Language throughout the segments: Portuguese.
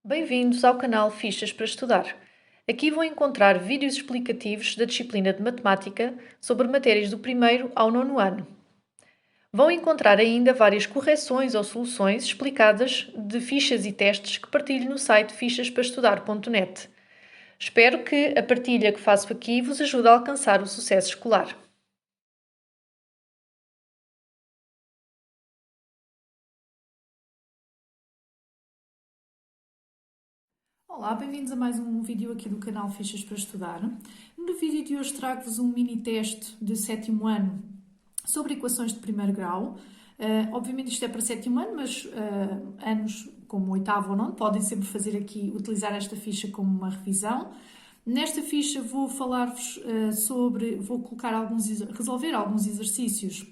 Bem-vindos ao canal Fichas para Estudar. Aqui vão encontrar vídeos explicativos da disciplina de Matemática sobre matérias do primeiro ao nono ano. Vão encontrar ainda várias correções ou soluções explicadas de fichas e testes que partilho no site fichasparaestudar.net. Espero que a partilha que faço aqui vos ajude a alcançar o sucesso escolar. Olá, bem-vindos a mais um vídeo aqui do canal Fichas para Estudar. No vídeo de hoje trago-vos um mini teste de sétimo ano sobre equações de primeiro grau. Obviamente isto é para sétimo ano, mas anos como oitavo ou nono podem sempre fazer aqui, utilizar esta ficha como uma revisão. Nesta ficha vou falar-vos resolver alguns exercícios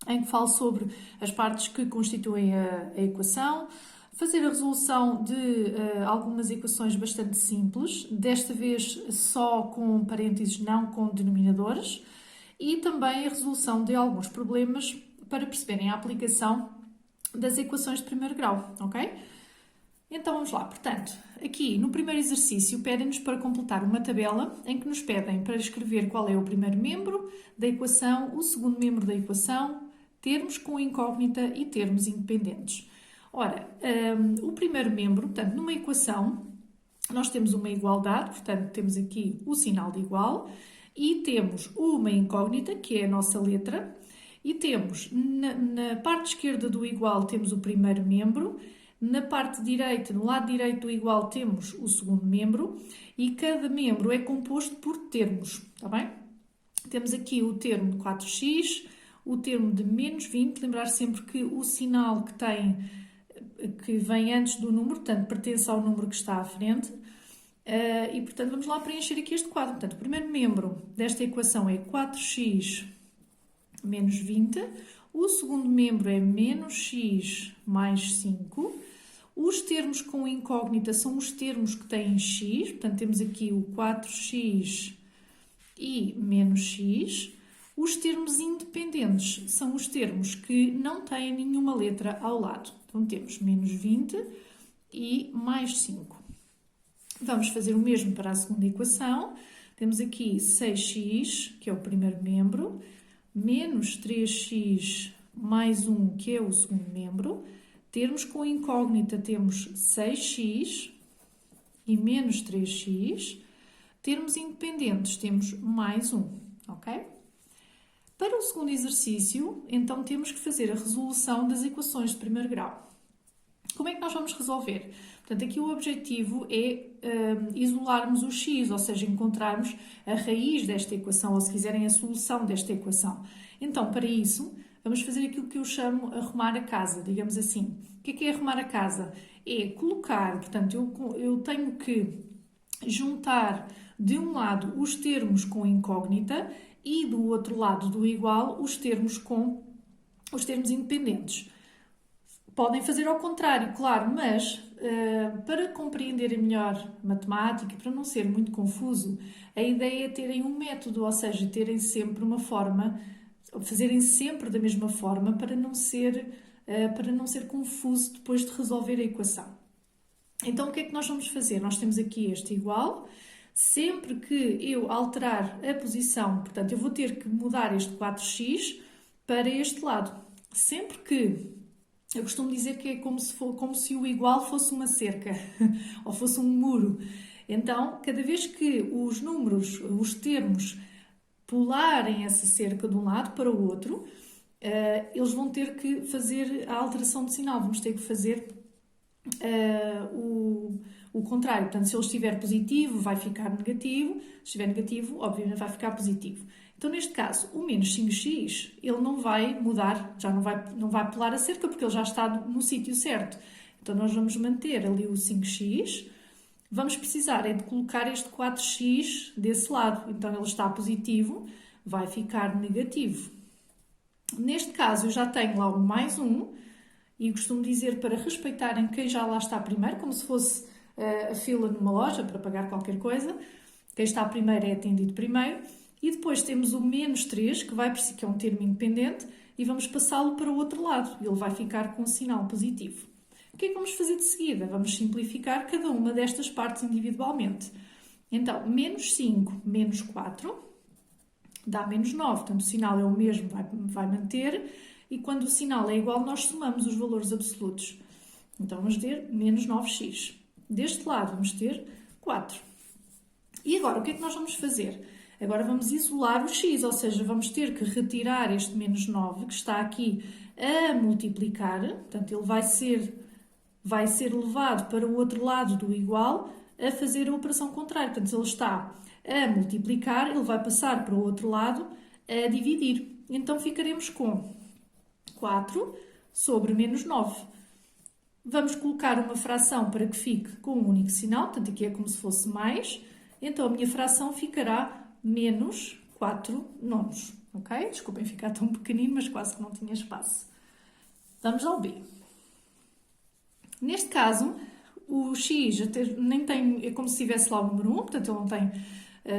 em que falo sobre as partes que constituem a equação, fazer a resolução de algumas equações bastante simples, desta vez só com parênteses, não com denominadores, e também a resolução de alguns problemas para perceberem a aplicação das equações de primeiro grau, ok? Então vamos lá, portanto, aqui no primeiro exercício pedem-nos para completar uma tabela em que nos pedem para escrever qual é o primeiro membro da equação, o segundo membro da equação, termos com incógnita e termos independentes. Ora, o primeiro membro, portanto, numa equação, nós temos uma igualdade, portanto, temos aqui o sinal de igual, e temos uma incógnita, que é a nossa letra, e temos, na parte esquerda do igual, temos o primeiro membro, na parte direita, no lado direito do igual, temos o segundo membro, e cada membro é composto por termos, está bem? Temos aqui o termo de 4x, o termo de menos 20, lembrar sempre que o sinal que vem antes do número, portanto, pertence ao número que está à frente. E, portanto, vamos lá preencher aqui este quadro. Portanto, o primeiro membro desta equação é 4x menos 20. O segundo membro é menos x mais 5. Os termos com incógnita são os termos que têm x. Portanto, temos aqui o 4x e menos x. Os termos independentes são os termos que não têm nenhuma letra ao lado. Então, temos menos 20 e mais 5. Vamos fazer o mesmo para a segunda equação. Temos aqui 6x, que é o primeiro membro, menos 3x mais 1, que é o segundo membro. Termos com incógnita temos 6x e menos 3x. Termos independentes temos mais 1, ok? Para o segundo exercício, então temos que fazer a resolução das equações de primeiro grau. Como é que nós vamos resolver? Portanto, aqui o objetivo é isolarmos o x, ou seja, encontrarmos a raiz desta equação, ou se quiserem a solução desta equação. Então, para isso, vamos fazer aquilo que eu chamo arrumar a casa, digamos assim. O que é arrumar a casa? É colocar, portanto, eu tenho que juntar de um lado os termos com incógnita e do outro lado do igual os termos independentes. Podem fazer ao contrário, claro, mas para compreenderem melhor matemática, para não ser muito confuso, a ideia é terem um método, ou seja, terem sempre uma forma, fazerem sempre da mesma forma para não ser confuso depois de resolver a equação. Então, o que é que nós vamos fazer? Nós temos aqui este igual. Sempre que eu alterar a posição, portanto, eu vou ter que mudar este 4x para este lado. Sempre que, eu costumo dizer que é como se o igual fosse uma cerca, ou fosse um muro. Então, cada vez que os números, os termos, pularem essa cerca de um lado para o outro, eles vão ter que fazer a alteração de sinal. Vamos ter que fazer o contrário. Portanto, se ele estiver positivo, vai ficar negativo. Se estiver negativo, obviamente vai ficar positivo. Então, neste caso, o menos 5x, ele não vai mudar, já não vai pular a cerca, porque ele já está no sítio certo. Então, nós vamos manter ali o 5x. Vamos precisar é de colocar este 4x desse lado. Então, ele está positivo, vai ficar negativo. Neste caso, eu já tenho lá o mais 1, e costumo dizer para respeitarem quem já lá está primeiro, como se fosse a fila numa loja para pagar qualquer coisa. Quem está primeiro é atendido primeiro. E depois temos o menos 3, que é um termo independente, e vamos passá-lo para o outro lado. Ele vai ficar com um sinal positivo. O que é que vamos fazer de seguida? Vamos simplificar cada uma destas partes individualmente. Então, menos 5 menos 4 dá menos 9. Portanto, o sinal é o mesmo, vai manter. E quando o sinal é igual, nós somamos os valores absolutos. Então, vamos ter menos 9x. Deste lado, vamos ter 4. E agora, o que é que nós vamos fazer? Agora vamos isolar o x, ou seja, vamos ter que retirar este menos 9, que está aqui a multiplicar. Portanto, ele vai ser levado para o outro lado do igual a fazer a operação contrária. Portanto, se ele está a multiplicar, ele vai passar para o outro lado a dividir. Então, ficaremos com 4 sobre menos 9. Vamos colocar uma fração para que fique com um único sinal, portanto, aqui é como se fosse mais. Então, a minha fração ficará menos 4 nonos. Ok? Desculpem ficar tão pequenino, mas quase que não tinha espaço. Vamos ao B. Neste caso, o x nem tem, é como se tivesse lá o número 1, portanto,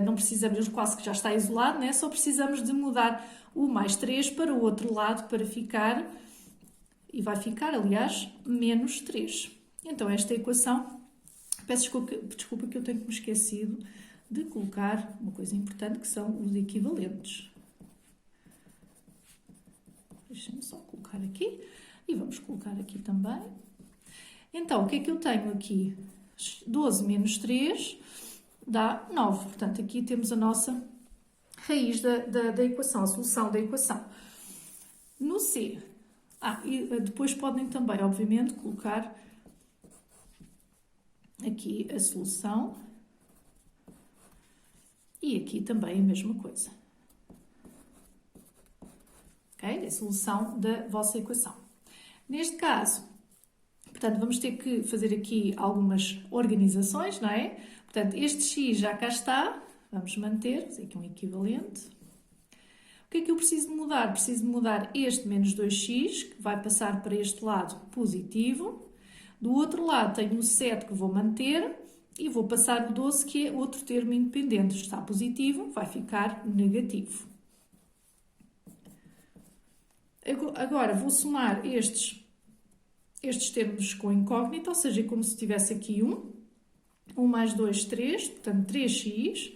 não precisamos, ele quase que já está isolado, né? Só precisamos de mudar o mais 3 para o outro lado para ficar, e vai ficar, aliás, menos 3. Então, esta equação, peço desculpa que eu tenho me esquecido de colocar uma coisa importante, que são os equivalentes. Deixem-me só colocar aqui, e vamos colocar aqui também. Então, o que é que eu tenho aqui? 12 menos 3 dá 9. Portanto, aqui temos a nossa raiz da equação, a solução da equação. No C, e depois podem também, obviamente, colocar aqui a solução e aqui também a mesma coisa. Ok? A solução da vossa equação. Neste caso, portanto, vamos ter que fazer aqui algumas organizações, não é? Portanto, este x já cá está, vamos manter, fazer aqui um equivalente. O que é que eu preciso de mudar? Preciso de mudar este menos 2x, que vai passar para este lado positivo. Do outro lado tenho o 7 que vou manter e vou passar o 12, que é outro termo independente. Está positivo, vai ficar negativo. Agora vou somar estes termos com incógnita, ou seja, é como se tivesse aqui 1 mais 2, 3, portanto 3x.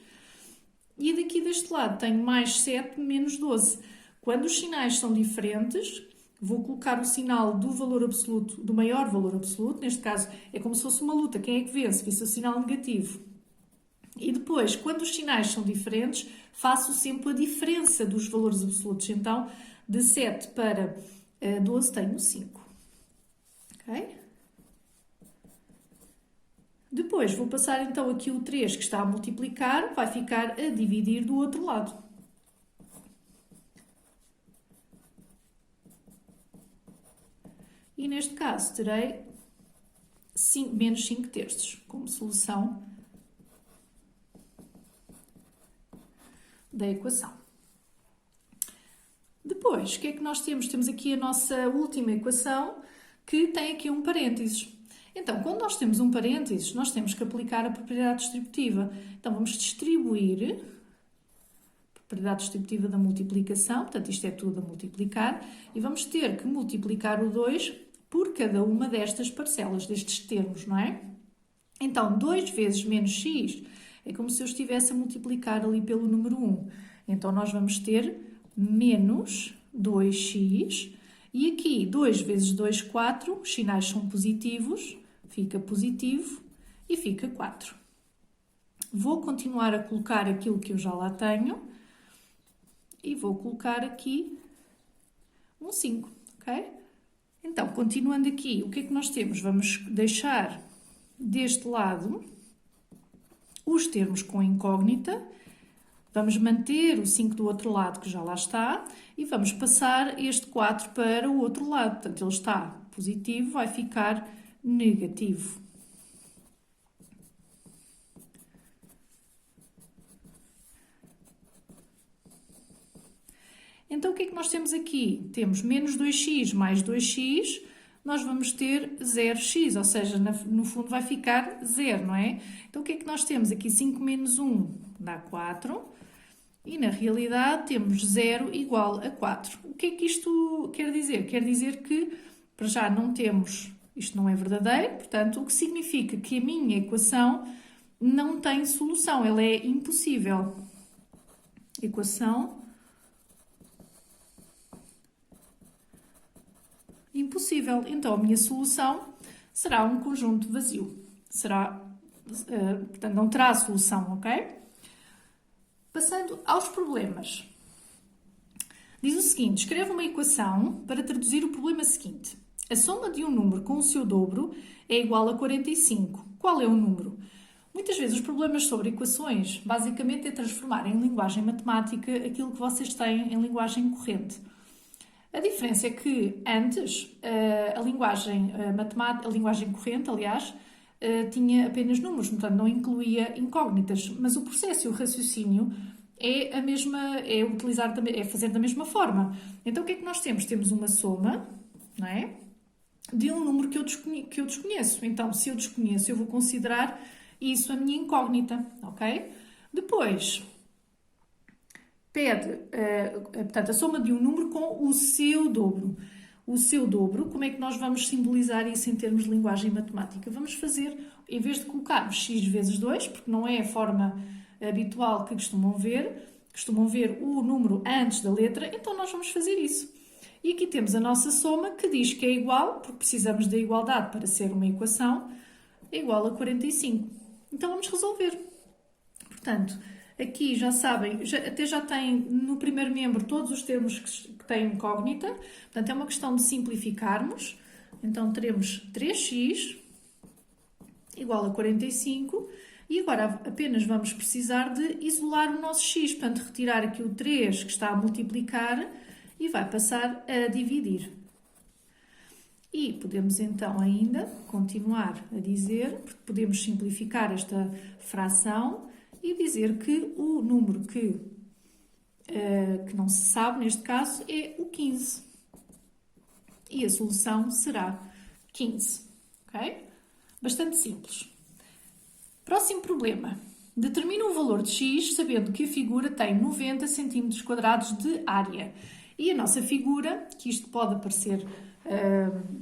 E daqui deste lado tenho mais 7 menos 12. Quando os sinais são diferentes, vou colocar o sinal do valor absoluto, do maior valor absoluto. Neste caso, é como se fosse uma luta. Quem é que vence? Vence o sinal negativo. E depois, quando os sinais são diferentes, faço sempre a diferença dos valores absolutos. Então, de 7 para 12 tenho 5. Ok? Depois vou passar então aqui o 3 que está a multiplicar, vai ficar a dividir do outro lado. E neste caso terei menos 5 terços como solução da equação. Depois, o que é que nós temos? Temos aqui a nossa última equação que tem aqui um parênteses. Então, quando nós temos um parênteses, nós temos que aplicar a propriedade distributiva. Então, vamos distribuir a propriedade distributiva da multiplicação, portanto, isto é tudo a multiplicar, e vamos ter que multiplicar o 2 por cada uma destas parcelas, destes termos, não é? Então, 2 vezes menos x é como se eu estivesse a multiplicar ali pelo número 1. Então, nós vamos ter menos 2x, e aqui 2 vezes 2, 4, os sinais são positivos, fica positivo e fica 4. Vou continuar a colocar aquilo que eu já lá tenho e vou colocar aqui um 5, ok? Então, continuando aqui, o que é que nós temos? Vamos deixar deste lado os termos com incógnita, vamos manter o 5 do outro lado, que já lá está, e vamos passar este 4 para o outro lado. Portanto, ele está positivo, vai ficar negativo. Então, o que é que nós temos aqui? Temos menos 2x mais 2x, nós vamos ter 0x, ou seja, no fundo vai ficar 0, não é? Então, o que é que nós temos? Aqui 5 menos 1 dá 4, e na realidade temos 0 igual a 4. O que é que isto quer dizer? Quer dizer que, para já, não temos Isto não é verdadeiro, portanto, o que significa que a minha equação não tem solução, ela é impossível. Equação impossível. Então, a minha solução será um conjunto vazio. Portanto, não terá solução, ok? Passando aos problemas. Diz o seguinte, escreva uma equação para traduzir o problema seguinte. A soma de um número com o seu dobro é igual a 45. Qual é o número? Muitas vezes os problemas sobre equações, basicamente, é transformar em linguagem matemática aquilo que vocês têm em linguagem corrente. A diferença é que antes a linguagem matemática, a linguagem corrente, aliás, tinha apenas números, portanto não incluía incógnitas, mas o processo e o raciocínio é a mesma, é fazer da mesma forma. Então o que é que nós temos? Temos uma soma, não é? De um número que eu desconheço. Então, se eu desconheço, eu vou considerar isso a minha incógnita, ok? Depois, pede, portanto, a soma de um número com o seu dobro. O seu dobro, como é que nós vamos simbolizar isso em termos de linguagem matemática? Vamos fazer, em vez de colocarmos x vezes 2, porque não é a forma habitual que costumam ver o número antes da letra, então nós vamos fazer isso. E aqui temos a nossa soma que diz que é igual, porque precisamos da igualdade para ser uma equação, é igual a 45. Então vamos resolver. Portanto, aqui já sabem, até já têm no primeiro membro todos os termos que têm incógnita. Portanto, é uma questão de simplificarmos. Então, teremos 3x igual a 45. E agora apenas vamos precisar de isolar o nosso x. Portanto, retirar aqui o 3 que está a multiplicar e vai passar a dividir. E podemos então ainda continuar a dizer, porque podemos simplificar esta fração e dizer que o número que não se sabe, neste caso, é o 15. E a solução será 15. Ok? Bastante simples. Próximo problema. Determina o valor de x sabendo que a figura tem 90 cm² de área. E a nossa figura, que isto pode aparecer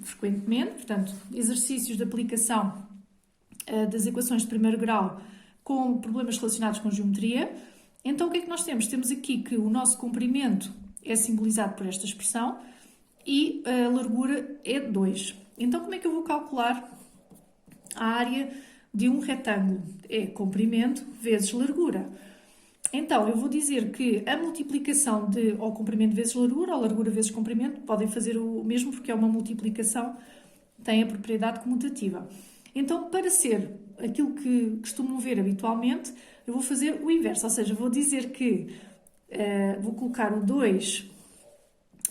frequentemente, portanto, exercícios de aplicação das equações de primeiro grau com problemas relacionados com geometria. Então, o que é que nós temos? Temos aqui que o nosso comprimento é simbolizado por esta expressão e a largura é 2. Então, como é que eu vou calcular a área de um retângulo? É comprimento vezes largura. Então, eu vou dizer que a multiplicação de ou comprimento vezes largura ou largura vezes comprimento podem fazer o mesmo porque é uma multiplicação, tem a propriedade comutativa. Então, para ser aquilo que costumam ver habitualmente, eu vou fazer o inverso, ou seja, vou dizer que vou colocar o 2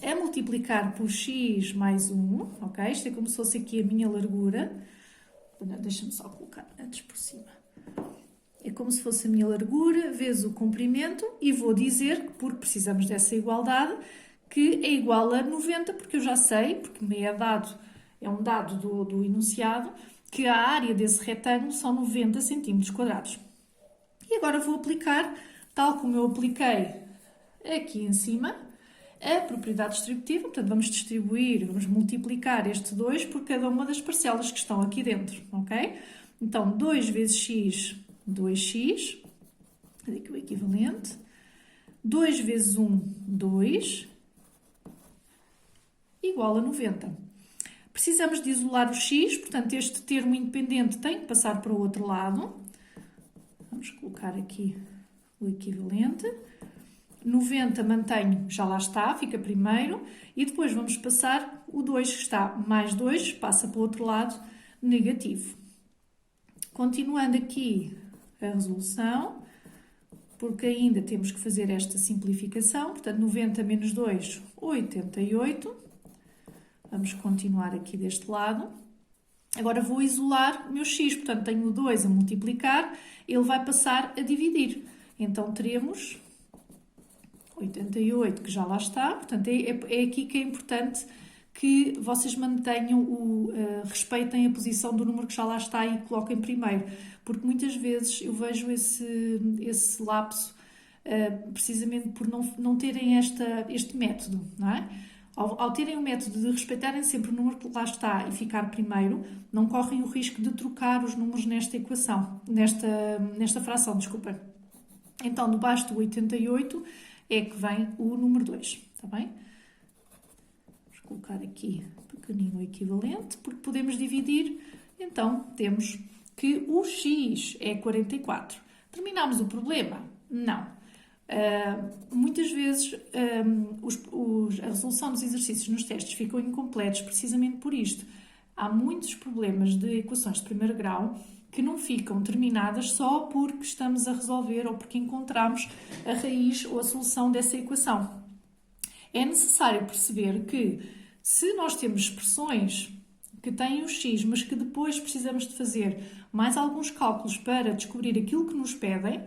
a multiplicar por x mais 1, ok? Isto é como se fosse aqui a minha largura. Deixa-me só colocar antes por cima. É como se fosse a minha largura vezes o comprimento e vou dizer, porque precisamos dessa igualdade, que é igual a 90, porque eu já sei, porque me é dado, é um dado do enunciado, que a área desse retângulo são 90 cm². E agora vou aplicar, tal como eu apliquei aqui em cima, a propriedade distributiva. Portanto, vamos distribuir, vamos multiplicar este 2 por cada uma das parcelas que estão aqui dentro, ok? Então, 2 vezes x, 2x, aqui o equivalente. 2 vezes 1, 2, igual a 90. Precisamos de isolar o x, portanto, este termo independente tem que passar para o outro lado. Vamos colocar aqui o equivalente. 90 mantenho, já lá está, fica primeiro. E depois vamos passar o 2 que está mais 2, passa para o outro lado, negativo. Continuando aqui a resolução, porque ainda temos que fazer esta simplificação. Portanto, 90 menos 2, 88. Vamos continuar aqui deste lado. Agora vou isolar o meu x, portanto tenho o 2 a multiplicar, ele vai passar a dividir. Então teremos 88, que já lá está. Portanto, é aqui que é importante que vocês mantenham respeitem a posição do número que já lá está e coloquem primeiro, porque muitas vezes eu vejo esse lapso precisamente por não terem este método, não é? Ao terem o método de respeitarem sempre o número que lá está e ficar primeiro, não correm o risco de trocar os números nesta equação, nesta fração, desculpa. Então, debaixo do 88 é que vem o número 2, está bem? Vamos colocar aqui pequenino o equivalente, porque podemos dividir. Então, temos que o x é 44. Terminámos o problema? Não. Muitas vezes a resolução dos exercícios nos testes ficam incompletos precisamente por isto. Há muitos problemas de equações de primeiro grau que não ficam terminadas só porque estamos a resolver ou porque encontramos a raiz ou a solução dessa equação. É necessário perceber que se nós temos expressões que têm o x, mas que depois precisamos de fazer mais alguns cálculos para descobrir aquilo que nos pedem,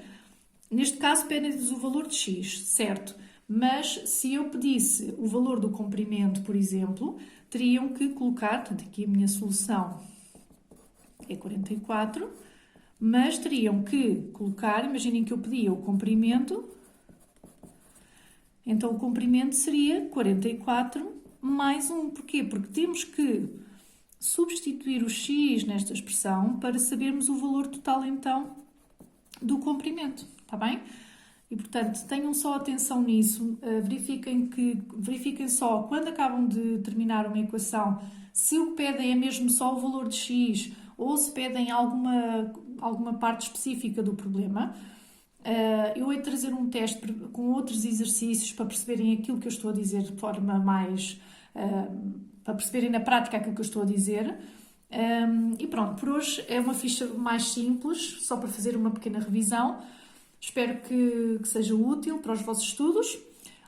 neste caso pedem-nos o valor de x, certo? Mas se eu pedisse o valor do comprimento, por exemplo, teriam que colocar, portanto aqui a minha solução é 44, mas teriam que colocar, imaginem que eu pedia o comprimento, então o comprimento seria 44 mais 1. Porquê? Porque temos que substituir o x nesta expressão para sabermos o valor total então do comprimento, está bem? E portanto tenham só atenção nisso, verifiquem só quando acabam de terminar uma equação se o que pedem é mesmo só o valor de x ou se pedem alguma parte específica do problema. Eu hei de trazer um teste com outros exercícios para perceberem aquilo que eu estou a dizer de forma mais... para perceberem na prática aquilo que eu estou a dizer. E pronto, por hoje é uma ficha mais simples, só para fazer uma pequena revisão. Espero que seja útil para os vossos estudos.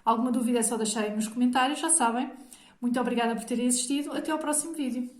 Alguma dúvida é só deixarem nos comentários, já sabem. Muito obrigada por terem assistido. Até ao próximo vídeo.